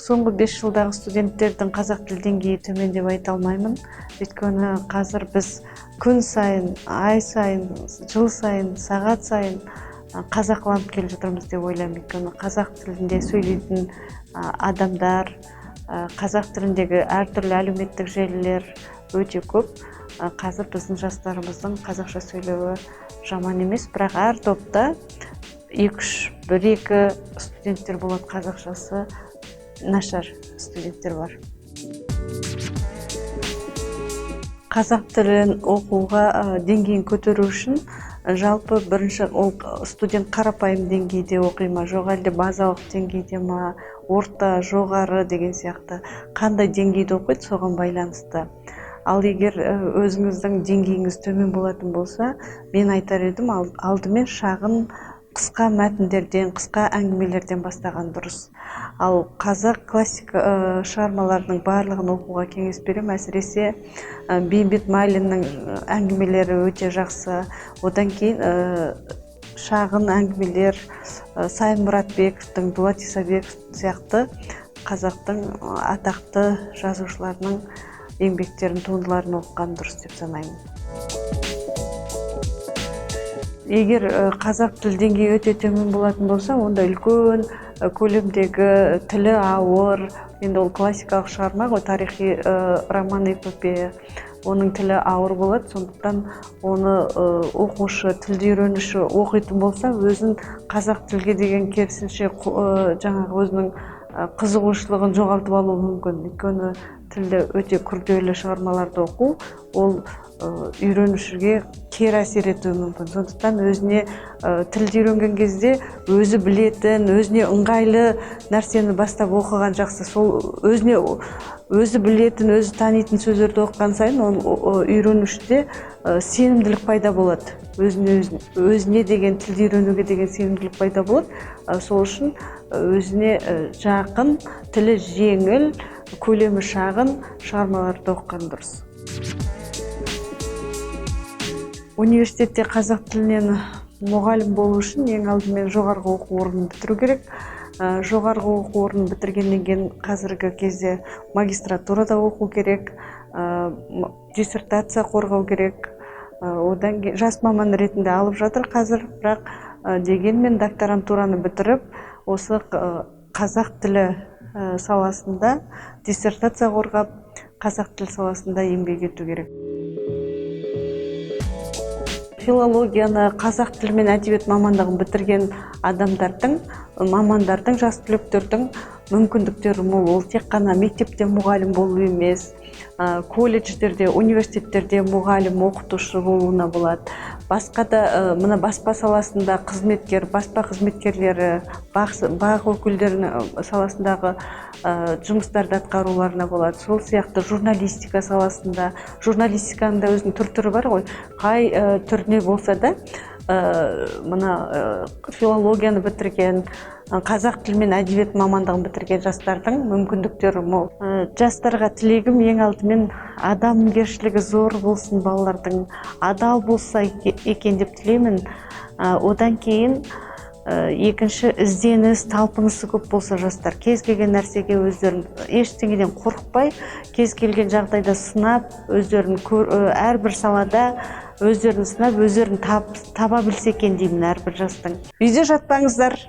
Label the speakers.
Speaker 1: Соңғы 5 жылдағы студенттердің қазақ тіл деңгейі төмен деп айта алмаймын. Өйткені қазір біз күн сайын, ай сайын, жыл сайын, сағат сайын қазақланып келе жатырмыз деп ойлаймын. Өйткені қазақ тілінде сөйлейтін адамдар, қазақ тіліндегі әртүрлі әлеуметтік желілер өте көп. Қазір біздің жастарымыздың қазақша сөйлеуі жаман емес, бірақ әр топта 1-2 студенттер болады, қазақшасы нашар студенттер бар. Қазақ тілін оқуға деңгейін көтеру үшін жалпы бірінші студент қарапайым деңгейде оқи ма, жоқ әлде базалық деңгейде ма, орта, жоғары деген сияқты қандай деңгейде оқиды, соған байланысты. Ал егер өзіңіздің деңгейіңіз төмен болатын болса, мен айтар едім, алдымен шағын қысқа мәтіндерден, қысқа әңгімелерден бастаған дұрыс. Ал қазақ классика шығармаларының барлығын оқуға кеңес беремін. Әсіресе Бейімбет Майлиннің әңгімелері өте жақсы. Одан кейін шағын әңгімелер Сайын Мұратбековтың, Дулат Исабеков сияқты қазақтың атақты жазушыларының еңбектерін, туындыларын оқыған дұрыс деп санаймын. Егер қазақ тіл деңгейі өте төмен болатын болса, онда үлкен көлемдегі, тілі ауыр, енді ол классикалық шығарма ғой, тарихи роман, эпопея, оның тілі ауыр болады. Сондықтан оны оқушы, тілді үйренуші оқитын болса, өзін қазақ тілге деген керісінше жаңағы өзінің қызығушылығын жоғалтып алуы мүмкін. Өйткені тілді өте күрделі шығармаларды оқу, ол үйренушіге кері әсер етуі мүмкін. Сондықтан өзіне тілді үйренген кезде өзі білетін, өзіне ыңғайлы нәрсені бастап оқыған жақсы. Сол өзі білетін, өзі танитын сөздерді оқыған сайын үйренушіде сенімділік пайда болады. Өзіне деген, тілді үйренуге деген сенімділік пайда болады. Сол үшін өзіне жақын, тілі жеңіл, көлемі шағын шығармаларды оқыған дұрыс. Университетте қазақ тілінен мұғалім болу үшін ең алдымен жоғарғы оқу орнын бітіру керек. Жоғарғы оқу орнын бітіргеннен кейін қазіргі кезде магистратурада оқу керек, диссертация қорғау керек. Одан кейін жас маман ретінде алып жатыр қазір, бірақ дегенмен докторантураны бітіріп, осы қазақ тілі саласында диссертация қорғап, қазақ тілі саласында еңбек ету керек. Филологияны, қазақ тілі мен әдебиет мамандығын бітірген мамандардың, жас түлектердің мүмкіндіктері мол. Ол тек қана мектепте мұғалім болу емес, колледждерде, университеттерде мұғалім, оқытушы болуына болады. Басқа да мына баспа саласында қызметкер, баспа қызметкерлері, бақ өкілдерінің саласындағы жұмыстарды атқаруларына болады. Сол сияқты журналистика саласында, журналистиканың да өзінің түр-түрі бар ғой. Қай түріне болса да, мына филологияны бітірген, қазақ тілі мен әдебиет мамандығын бітірген жастардың мүмкіндіктері мол. Жастарға тілегім ең алдымен адамгершілігі зор болсын, балалардың адал болса екен деп тілеймін. Одан кейін екінші ізденіс, талпынысы көп болса жастар, кез келген нәрсеге өздерін ештеңеден қорықпай, кез келген жағдайда сынап, өздерін әрбір салада өздерін сынап, өздерін таба білсе екен деймін әрбір жастың. Үйде жатпаңыздар.